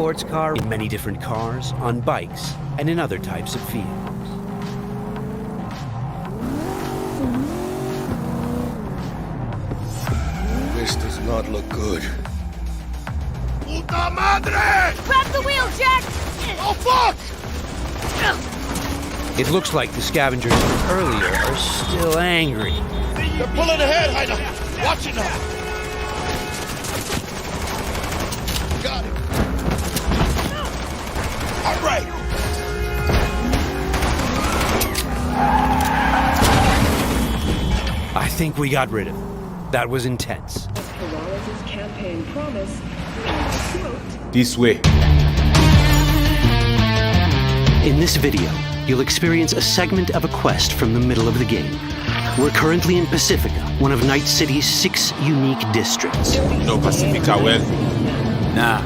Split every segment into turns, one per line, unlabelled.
sports car, in many different cars, on bikes, and in other types of vehicles.
This does not look good. Puta madre!
Grab the wheel, Jack!
Oh, fuck!
It looks like the scavengers from earlier are still angry.
They're pulling ahead, Heiner! Watch it now! Got it! All right!
I think we got rid of them. That was intense.
Perils' campaign promise, quote,
This way.
In this video, you'll experience a segment of a quest from the middle of the game. We're currently in Pacifica, one of Night City's 6 unique districts.
No Pacifica well.
Nah.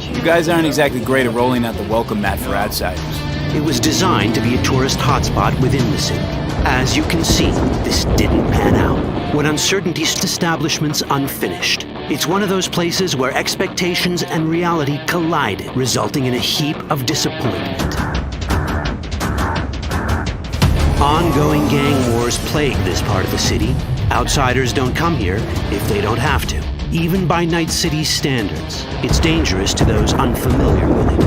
You guys aren't exactly great at rolling out the welcome mat for outsiders.
It was designed to be a tourist hotspot within the city. As you can see, this didn't pan out. When uncertainty establishments unfinished. It's one of those places where expectations and reality collided, resulting in a heap of disappointment. Ongoing gang wars plague this part of the city. Outsiders don't come here if they don't have to. Even by Night City's standards, it's dangerous to those unfamiliar with it.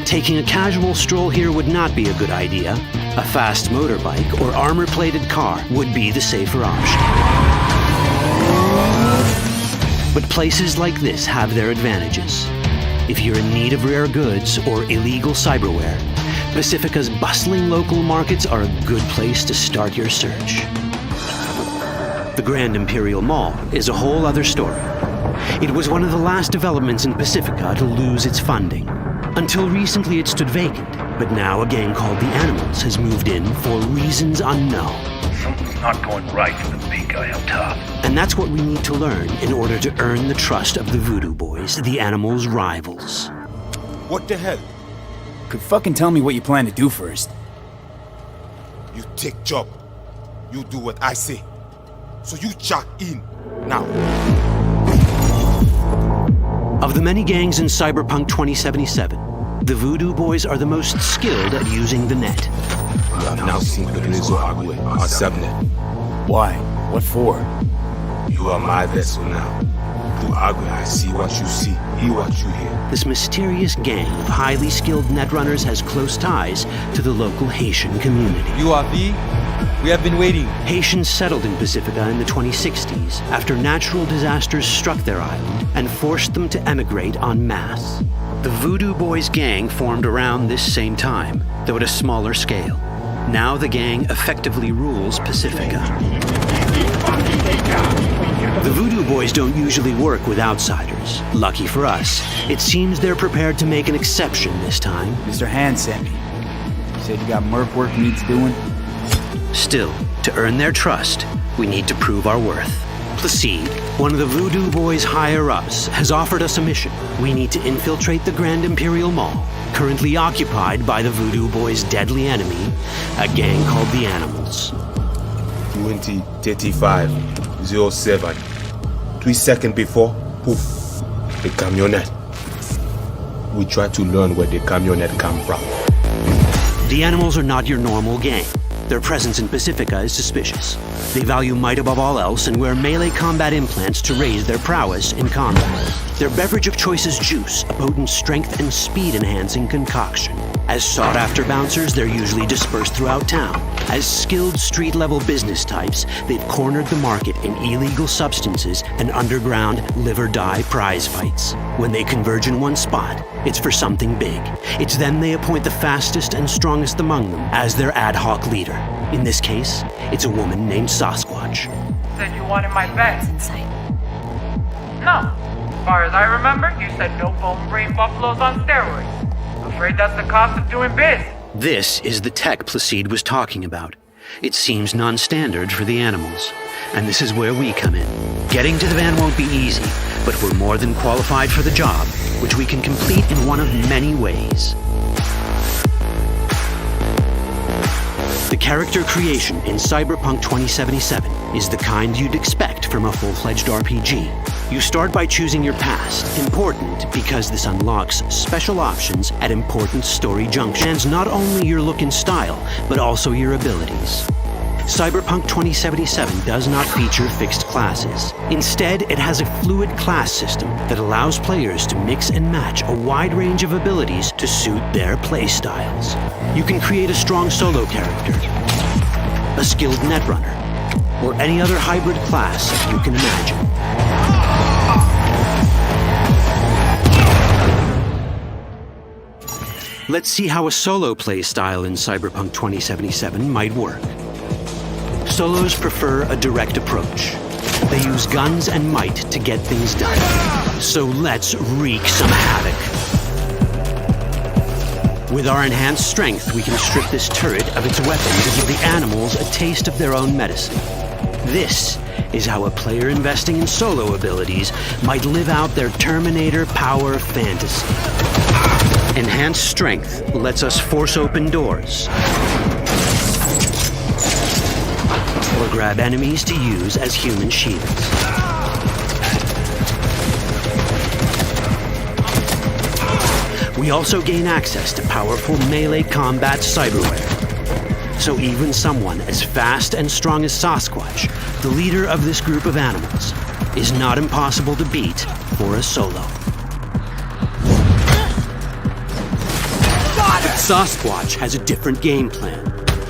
Taking a casual stroll here would not be a good idea. A fast motorbike or armor-plated car would be the safer option. But places like this have their advantages. If you're in need of rare goods or illegal cyberware, Pacifica's bustling local markets are a good place to start your search. The Grand Imperial Mall is a whole other story. It was one of the last developments in Pacifica to lose its funding. Until recently it stood vacant, but now a gang called the Animals has moved in for reasons unknown.
Something's not going right for the big guy up top.
And that's what we need to learn in order to earn the trust of the Voodoo Boys, the Animals' rivals.
What the hell?
Could fucking tell me what you plan to do first.
You take job. You do what I say. So you jack in now.
Of the many gangs in Cyberpunk 2077, the Voodoo Boys are the most skilled at using the net.
You have now seen Perils our subnet.
Why? What for?
You are my vessel now. Through Agwe, I see what you see, hear what you hear.
This mysterious gang of highly skilled netrunners has close ties to the local Haitian community.
UAV, we have been waiting.
Haitians settled in Pacifica in the 2060s after natural disasters struck their island and forced them to emigrate en masse. The Voodoo Boys gang formed around this same time, though at a smaller scale. Now the gang effectively rules Pacifica. The Voodoo Boys don't usually work with outsiders. Lucky for us, it seems they're prepared to make an exception this time.
Mr. Hand sent me. He said you got merc work needs doing.
Still, to earn their trust, we need to prove our worth. Placide, one of the Voodoo Boys' higher-ups, has offered us a mission. We need to infiltrate the Grand Imperial Mall, currently occupied by the Voodoo Boys' deadly enemy, a gang called the Animals.
20:35:07. 3 seconds before, poof, the camionette. We try to learn where the camionette come from.
The Animals are not your normal gang. Their presence in Pacifica is suspicious. They value might above all else and wear melee combat implants to raise their prowess in combat. Their beverage of choice is juice, a potent strength and speed-enhancing concoction. As sought-after bouncers, they're usually dispersed throughout town. As skilled street-level business types, they've cornered the market in illegal substances and underground live-or-die prize fights. When they converge in one spot, it's for something big. It's then they appoint the fastest and strongest among them as their ad hoc leader. In this case, it's a woman named Sasquatch.
Said you wanted my bed.
Inside.
No. As far as I remember, you said no bone brain buffaloes on steroids. Afraid that's the cost of doing biz.
This is the tech Placide was talking about. It seems non-standard for the Animals. And this is where we come in. Getting to the van won't be easy, but we're more than qualified for the job, which we can complete in one of many ways. The character creation in Cyberpunk 2077 is the kind you'd expect from a full-fledged RPG. You start by choosing your past, important because this unlocks special options at important story junctions, not only your look and style, but also your abilities. Cyberpunk 2077 does not feature fixed classes. Instead, it has a fluid class system that allows players to mix and match a wide range of abilities to suit their playstyles. You can create a strong solo character, a skilled netrunner, or any other hybrid class you can imagine. Let's see how a solo playstyle in Cyberpunk 2077 might work. Solos prefer a direct approach. They use guns and might to get things done. So let's wreak some havoc. With our enhanced strength, we can strip this turret of its weapon to give the animals a taste of their own medicine. This is how a player investing in solo abilities might live out their Terminator power fantasy. Enhanced strength lets us force open doors, or grab enemies to use as human shields. We also gain access to powerful melee combat cyberware. So even someone as fast and strong as Sasquatch, the leader of this group of animals, is not impossible to beat for a solo. But Sasquatch has a different game plan.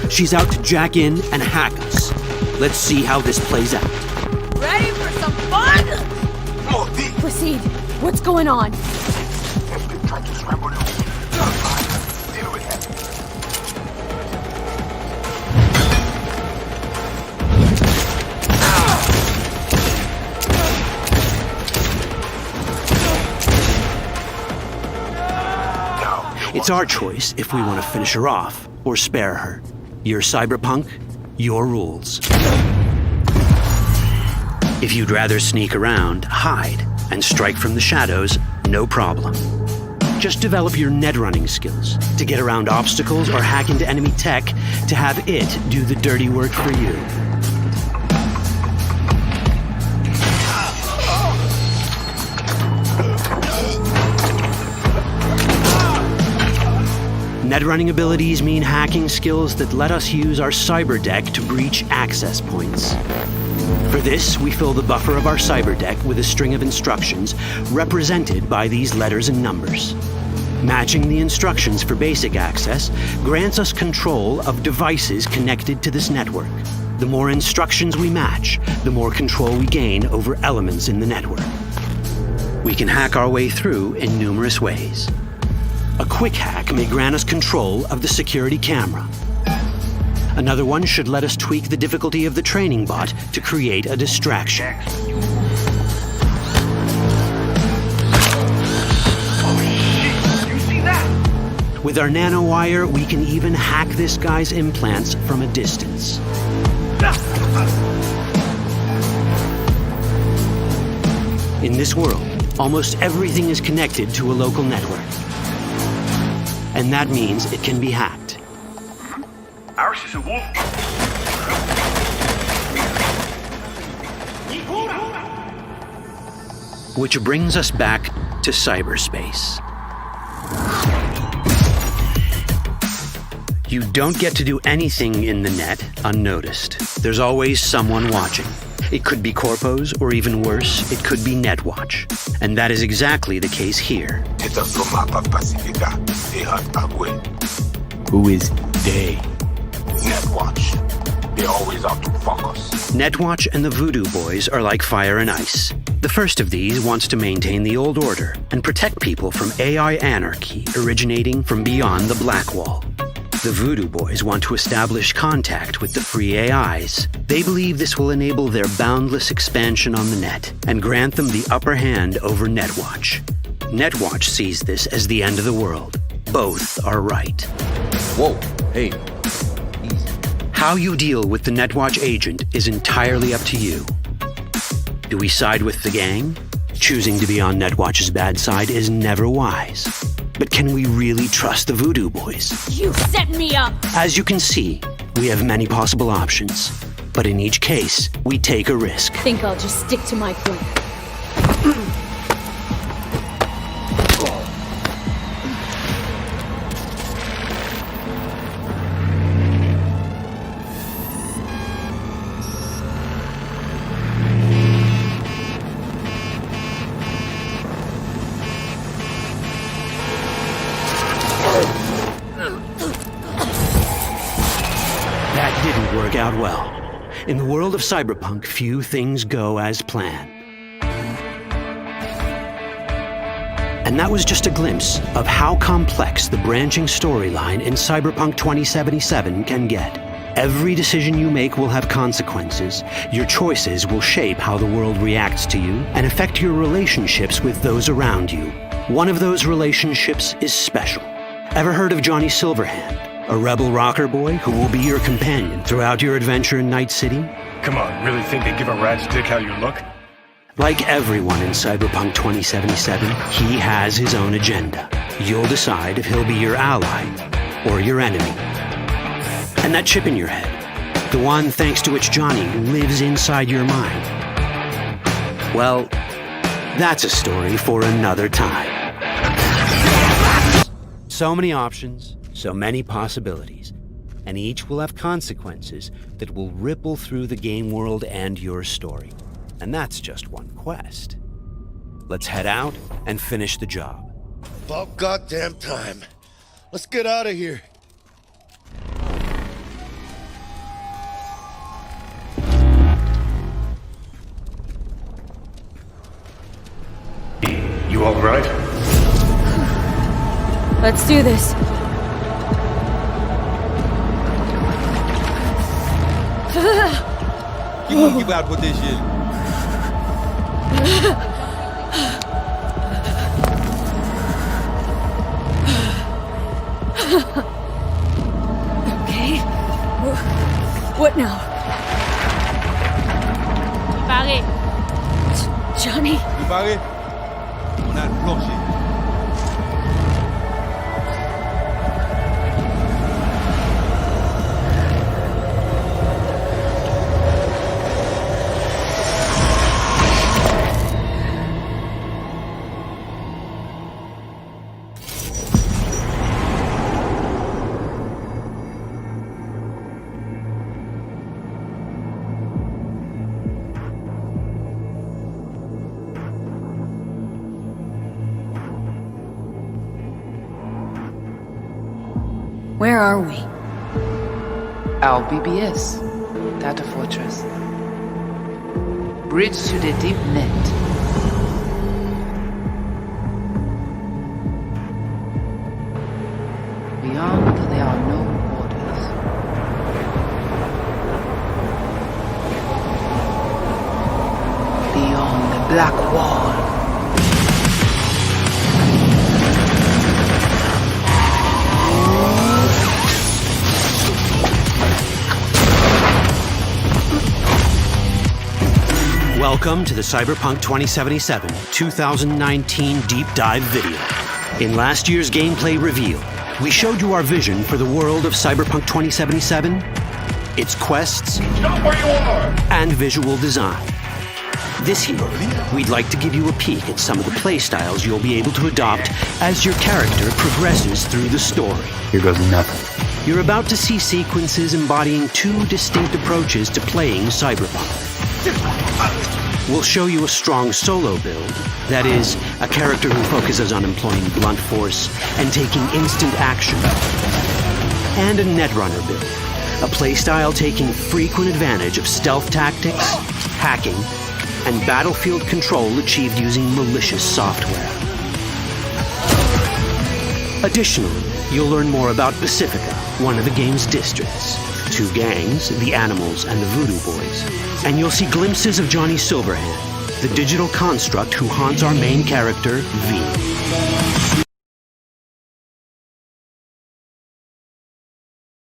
She's out to jack in and hack us. Let's see how this plays out.
Ready for some fun? Proceed. What's going on?
It's our choice if we want to finish her off or spare her. You're Cyberpunk, your rules. If you'd rather sneak around, hide, and strike from the shadows, no problem. Just develop your netrunning skills to get around obstacles or hack into enemy tech to have it do the dirty work for you. Netrunning abilities mean hacking skills that let us use our cyber deck to breach access points. For this, we fill the buffer of our cyber deck with a string of instructions represented by these letters and numbers. Matching the instructions for basic access grants us control of devices connected to this network. The more instructions we match, the more control we gain over elements in the network. We can hack our way through in numerous ways. A quick hack may grant us control of the security camera. Another one should let us tweak the difficulty of the training bot to create a distraction. With our nanowire, we can even hack this guy's implants from a distance. In this world, almost everything is connected to a local network. And that means it can be hacked.
Ours is a wolf.
Which brings us back to cyberspace. You don't get to do anything in the net unnoticed. There's always someone watching. It could be corpos, or even worse, it could be Netwatch. And that is exactly the case here.
Who is they?
Netwatch. They always out to fuck us.
Netwatch and the Voodoo Boys are like fire and ice. The first of these wants to maintain the old order and protect people from AI anarchy originating from beyond the Black Wall. The Voodoo Boys want to establish contact with the free AIs. They believe this will enable their boundless expansion on the net and grant them the upper hand over Netwatch. Netwatch sees this as the end of the world. Both are right.
Whoa, hey.
How you deal with the Netwatch agent is entirely up to you. Do we side with the gang? Choosing to be on Netwatch's bad side is never wise. But can we really trust the Voodoo Boys?
You set me up!
As you can see, We have many possible options, but in each case, we take a risk.
Think I'll just stick to my plan.
That didn't work out well. In the world of Cyberpunk, few things go as planned. And that was just a glimpse of how complex the branching storyline in Cyberpunk 2077 can get. Every decision you make will have consequences. Your choices will shape how the world reacts to you and affect your relationships with those around you. One of those relationships is special. Ever heard of Johnny Silverhand? A rebel rocker boy who will be your companion throughout your adventure in Night City?
Come on, really think they give a rat's dick how you look?
Like everyone in Cyberpunk 2077, he has his own agenda. You'll decide if he'll be your ally or your enemy. And that chip in your head, the one thanks to which Johnny lives inside your mind, well, that's a story for another time. So many options, so many possibilities, and each will have consequences that will ripple through the game world and your story. And that's just one quest. Let's head out and finish the job.
About goddamn time. Let's get out of here.
You all right?
Let's do this.
Keep out with this shit.
Okay. What now?
Barré.
Johnny?
Préparé? On a le plancher.
Where are we?
Our BBS, Data Fortress. Bridge to the deep net. Beyond, there are no borders. Beyond the black wall.
Welcome to the Cyberpunk 2077 2019 Deep Dive video. In last year's gameplay reveal, we showed you our vision for the world of Cyberpunk 2077, its quests,
Stop where you are!
and visual design. This year, we'd like to give you a peek at some of the playstyles you'll be able to adopt as your character progresses through the story.
Here goes nothing.
You're about to see sequences embodying two distinct approaches to playing Cyberpunk. We'll show you a strong solo build, that is, a character who focuses on employing blunt force and taking instant action. And a netrunner build, a playstyle taking frequent advantage of stealth tactics, hacking, and battlefield control achieved using malicious software. Additionally, you'll learn more about Pacifica, one of the game's districts, two gangs, the Animals and the Voodoo Boys, and you'll see glimpses of Johnny Silverhand, the digital construct who haunts our main character, V.